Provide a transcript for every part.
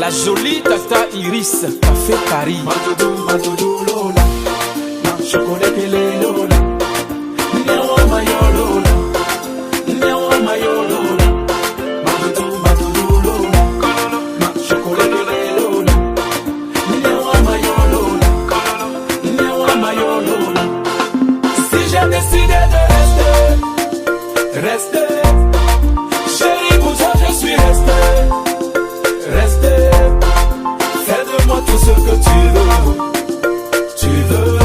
La jolie Tata Iris, Café Paris. Madoudou, madoudou, Lola. Na chocolat kele Lola. Nyewa mayo Lola. Nyewa mayo Lola. Madoudou, madoudou, Lola. Na chocolat kele Lola. Nyewa mayo Lola. Nyewa mayo Lola. Si j'ai décidé de rester, rester. Chérie, pour toi je suis resté. Rester. Fais de moi tout ce que tu veux. Tu veux.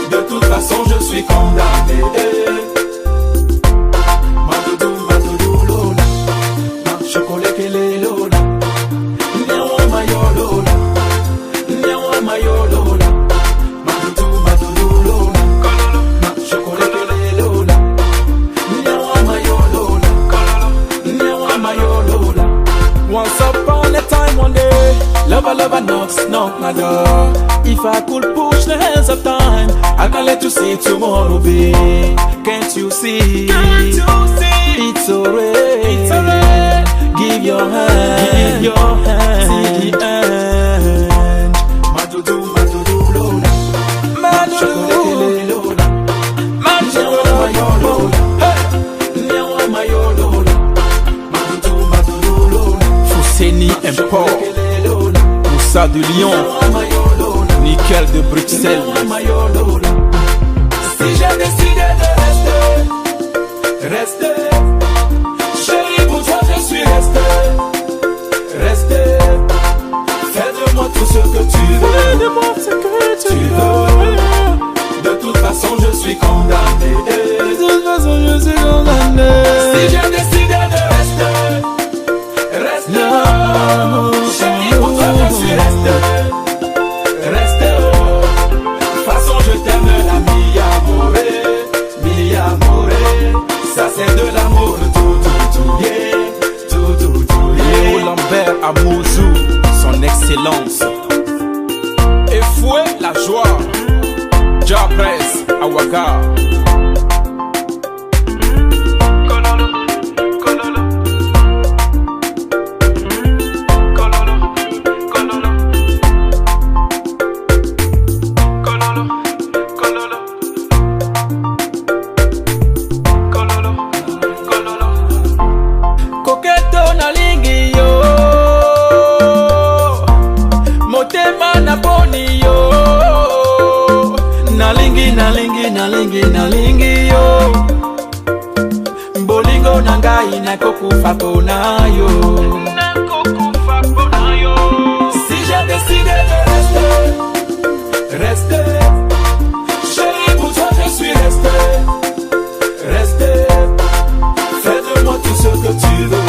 De toute façon je suis condamné. Madoudou, madoudou, Lola. Na chocolat kele Lola. Nyewa mayo Lola. Nyewa mayo Lola. Madoudou, madoudou, Lola. Na chocolat kele Lola. Nyewa mayo Lola. Nyewa mayo Lola. Once upon a time, one day, lover knock my door. If I could push the hands of time, I can let you see tomorrow, babe. Can't you see? It's alright. Give your hand, see the end. Madoudou, madoudou, Lola. Chocolat kele Lola. Nyewa mayo Lola. Nyewa mayo Lola. Madoudou, madoudou, Lola. Fousseni Import, Kele Lola. Moussa de Lyon, Nyewa mayo Lola. Nickel de Bruxelles. Nyewa mayo Lola. Si j'ai décidé de rester, rester. Chérie, pour toi je suis resté, resté. Fais de moi tout ce que tu veux. Tu veux. De toute façon je suis condamné. Si j'ai décidé de rester, rester. Chérie, pour toi je suis resté, resté. De toute façon je t'aime la mi amore, mi amore. Ça c'est de l'amour, tout, yeah, tout, yeah. Léo Lambert à Mozou, son excellence. Et fouet la joie, Jabres à Ouaga. Coqueto na lingi yo, motema na boni yo. Nalingi, nalingi, nalingi, nalingi yo. Bolingo na ngai na kokufa pona yo. Si j'ai décidé de rester, rester. Chérie, pour toi je suis resté, resté. Fais de moi tout ce que tu veux.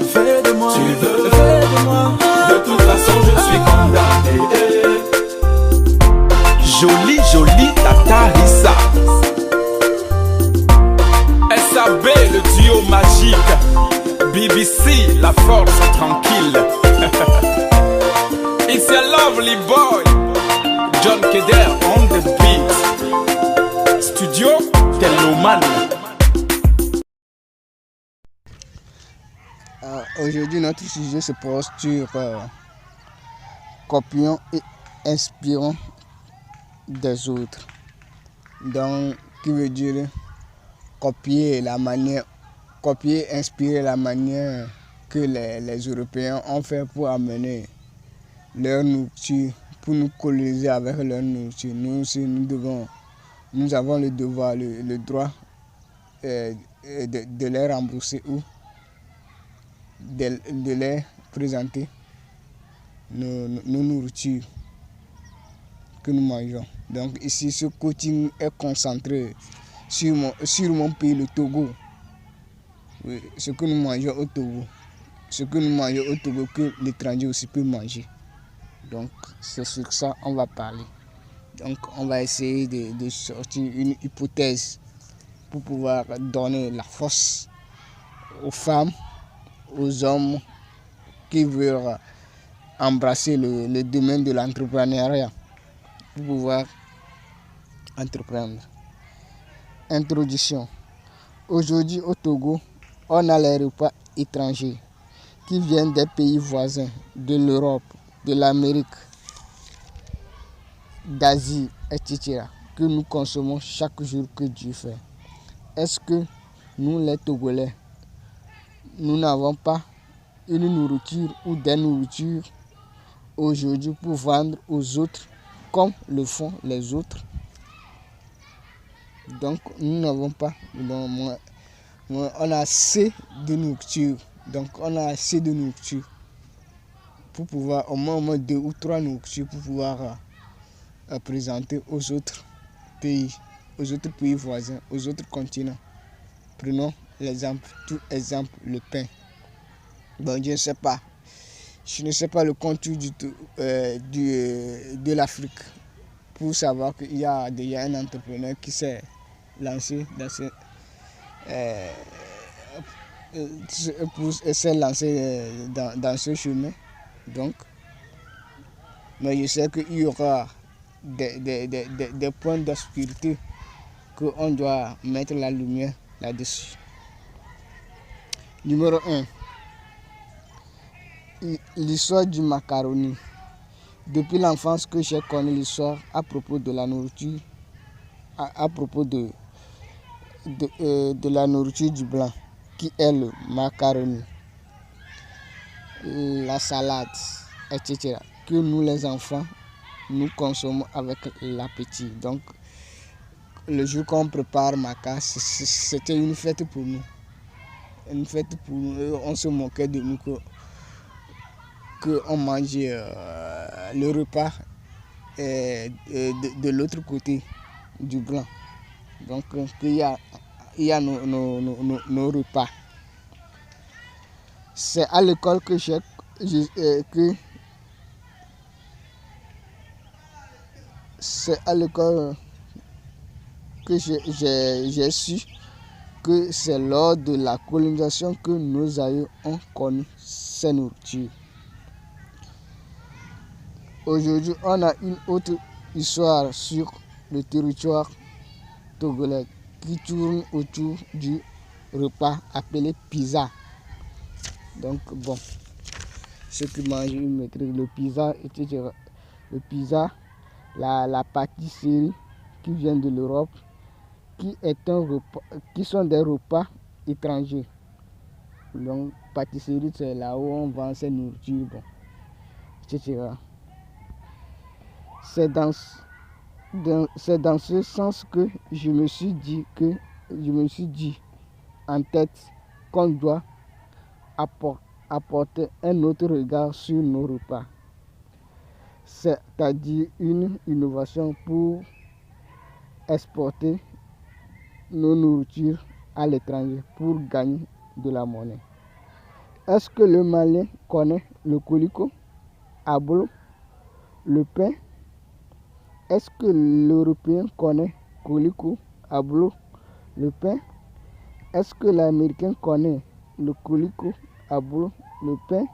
Fais de moi, Tu veux. fais de moi. De toute façon je suis condamné. Jolie, jolie Tata Rissa. SAB, le duo magique. BBC, la force tranquille. It's a lovely boy. John Keder on the beat. Studio Teloman. Aujourd'hui, notre sujet se pose sur copions et inspirons des autres. Donc, qui veut dire copier la manière, copier, inspirer la manière que les Européens ont fait pour amener leur nourriture, pour nous coloniser avec leur nourriture. Nous aussi, nous avons le devoir, le droit de les rembourser ou de les présenter nos nourritures que nous mangeons. Donc ici, ce coaching est concentré sur mon pays, le Togo. Oui, ce que nous mangeons au Togo. Ce que nous mangeons au Togo que l'étranger aussi peut manger. Donc c'est sur ça qu'on va parler. Donc on va essayer de sortir une hypothèse pour pouvoir donner la force aux femmes, aux hommes qui veulent embrasser le domaine de l'entrepreneuriat pour pouvoir entreprendre. Introduction. Aujourd'hui au Togo, on a les repas étrangers qui viennent des pays voisins, de l'Europe, de l'Amérique, d'Asie, etc., que nous consommons chaque jour que Dieu fait. Est-ce que nous, les Togolais, nous n'avons pas une nourriture ou des nourritures aujourd'hui pour vendre aux autres comme le font les autres? Donc nous n'avons pas. On a assez de nourriture. Donc on a assez de nourriture pour pouvoir au moins 2 ou 3 nourritures pour pouvoir présenter aux autres pays voisins, aux autres continents. Prenons l'exemple, tout exemple, le pain. Bon, je ne sais pas. Je ne sais pas le contour de l'Afrique pour savoir qu'il y a déjà un entrepreneur qui s'est lancé dans dans ce chemin. Donc, mais je sais qu'il y aura des points d'obscurité qu'on doit mettre la lumière là-dessus. Numéro 1. L'histoire du macaroni. Depuis l'enfance que j'ai connu l'histoire à propos de la nourriture, à propos de la nourriture du blanc, qui est le macaroni, la salade, etc., que nous les enfants, nous consommons avec l'appétit. Donc, le jour qu'on prépare maca, c'était une fête pour nous. Une fête pour nous, on se moquait de nous qu'on mangeait le repas de l'autre côté du blanc. Donc, il y a nos repas. C'est à l'école que j'ai su que c'est lors de la colonisation que nos aïeux ont connu ces nourritures. Aujourd'hui, on a une autre histoire sur le territoire togolais qui tourne autour du repas appelé pizza. Donc bon, ceux qui mangent une maîtrise le pizza, etc. Le pizza, la pâtisserie qui vient de l'Europe, qui sont des repas étrangers. Donc pâtisserie, c'est là où on vend ses nourritures, bon, etc. C'est dans ce sens que je me suis dit en tête qu'on doit apporter un autre regard sur nos repas. C'est-à-dire une innovation pour exporter nos nourritures à l'étranger pour gagner de la monnaie. Est-ce que le Malien connaît le colicot, ablo, le pain? Est-ce que l'Européen connaît colicot, ablo, le pain? Est-ce que l'Américain connaît le colicot, ablo, le pain?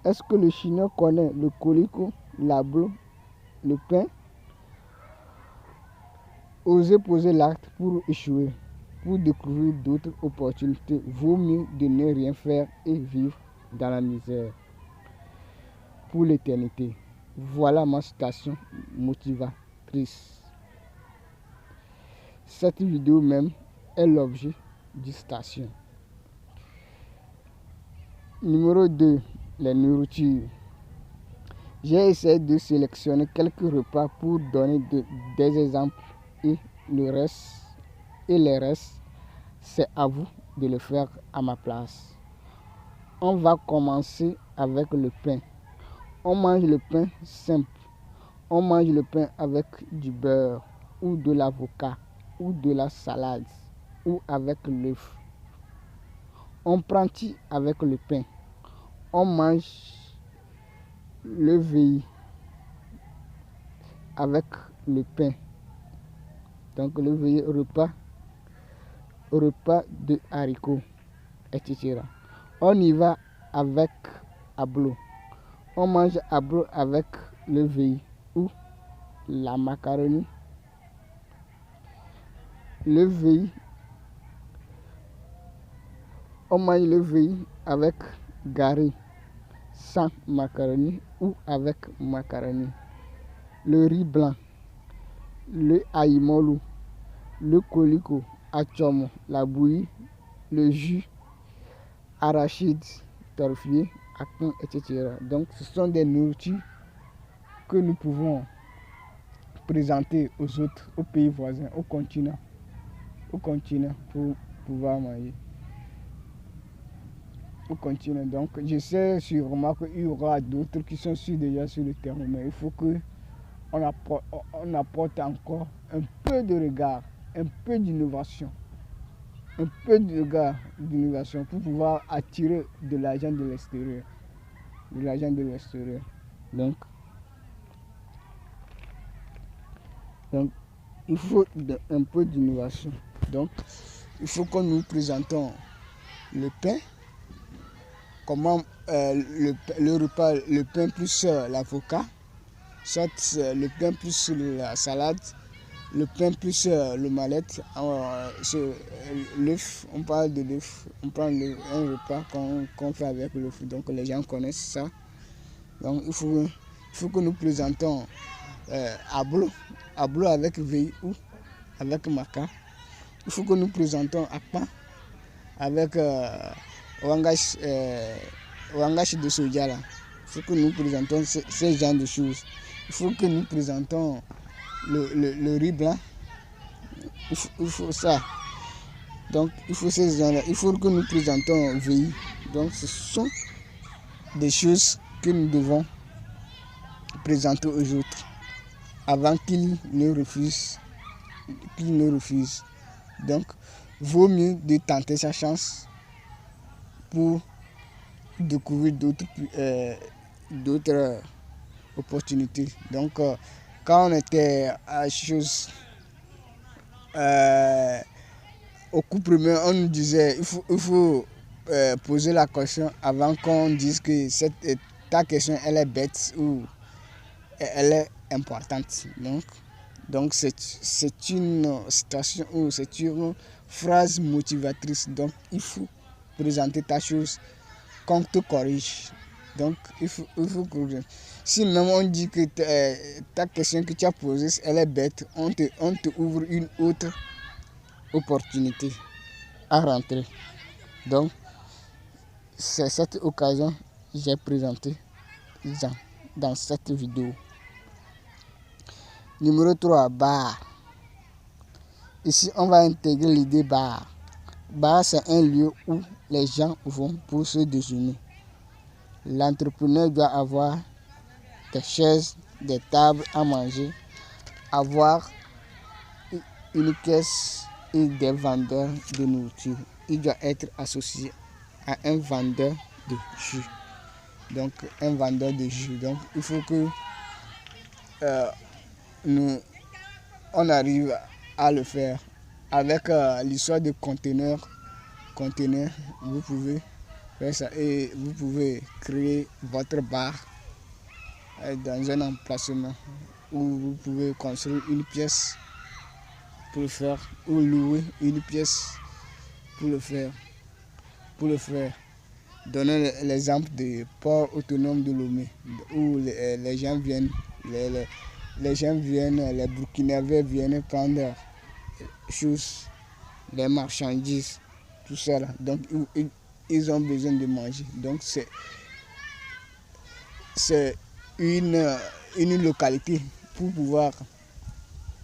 Est-ce que le Chinois connaît le colicot, l'ablo, le pain? Osez poser l'acte pour échouer, pour découvrir d'autres opportunités. Vaut mieux de ne rien faire et vivre dans la misère pour l'éternité. Voilà ma citation motivatrice. Cette vidéo même est l'objet d'une citation. Numéro 2. Les nourritures. J'ai essayé de sélectionner quelques repas pour donner des exemples et les restes, c'est à vous de le faire à ma place. On va commencer avec le pain. On mange le pain simple. On mange le pain avec du beurre ou de l'avocat ou de la salade ou avec l'œuf. On prend-il avec le pain. On mange le veille avec le pain. Donc le veille repas de haricots, etc. On y va avec ablo. On mange ablo avec le veille ou la macaroni. Le veille, on mange le veille avec gari sans macaroni ou avec macaroni, le riz blanc, le aïmolu, le colicot, atchomo, la bouillie, le jus, arachide, torfillé, akon, etc. Donc ce sont des nourritures que nous pouvons présenter aux autres, aux pays voisins, au continent pour pouvoir manger. Au continent. Donc je sais sûrement qu'il y aura d'autres qui sont déjà sur le terrain, mais il faut que on apporte encore un peu de regard, un peu d'innovation, pour pouvoir attirer de l'argent de l'extérieur. Donc il faut un peu d'innovation. Donc il faut que nous présentons le pain, comment le repas, le pain plus l'avocat, soit le pain plus la salade, le pain plus l'omelette, l'œuf, on parle de l'œuf, on prend un repas qu'on fait avec l'œuf, donc les gens connaissent ça. Donc il faut que nous présentons ablo avec veille ou avec maca. Il faut que nous présentons akpa avec wangash de soja là. Il faut que nous présentons ces genres de choses. Il faut que nous présentons le riz blanc. Il faut ça. Donc il faut ces gens-là. Il faut que nous présentons veille. Donc ce sont des choses que nous devons présenter aux autres avant qu'ils ne refusent. Donc vaut mieux de tenter sa chance pour découvrir d'autres opportunités. Donc quand on était à au coup premier, on nous disait il faut poser la question avant qu'on dise que ta question elle est bête ou elle est importante. Donc c'est une citation ou c'est une phrase motivatrice. Donc il faut présenter ta chose qu'on te corrige. Donc il faut corriger. Si même on dit que ta question que tu as posée elle est bête, on te ouvre une autre opportunité à rentrer. Donc c'est cette occasion que j'ai présentée dans cette vidéo. Numéro 3, bar. Ici, on va intégrer l'idée bar. Bar, c'est un lieu où les gens vont pour se déjeuner. L'entrepreneur doit avoir des chaises, des tables à manger, avoir une caisse et des vendeurs de nourriture. Il doit être associé à un vendeur de jus. Donc, un vendeur de jus. Donc, il faut que on arrive à le faire avec l'histoire de conteneurs. Vous pouvez faire ça et vous pouvez créer votre bar dans un emplacement où vous pouvez construire une pièce pour le faire ou louer une pièce pour le faire. Donnez l'exemple du port autonome de Lomé où les gens viennent. Les Burkinabés viennent prendre choses, les marchandises, tout ça là. Donc ils ont besoin de manger. Donc c'est une localité pour pouvoir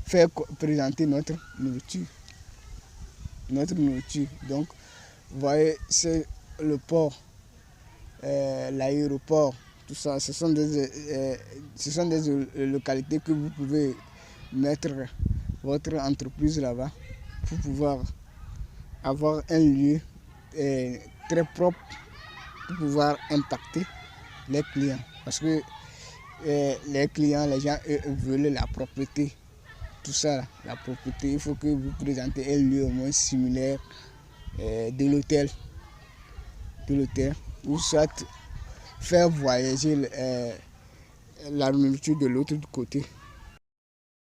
faire présenter notre nourriture. Donc vous voyez, c'est le port, l'aéroport. Tout ça, ce sont des localités que vous pouvez mettre votre entreprise là-bas pour pouvoir avoir un lieu très propre pour pouvoir impacter les clients. Parce que les clients, les gens veulent la propreté. Tout ça, la propreté, il faut que vous présentez un lieu au moins similaire de l'hôtel. Ou soit faire voyager la nourriture de l'autre côté.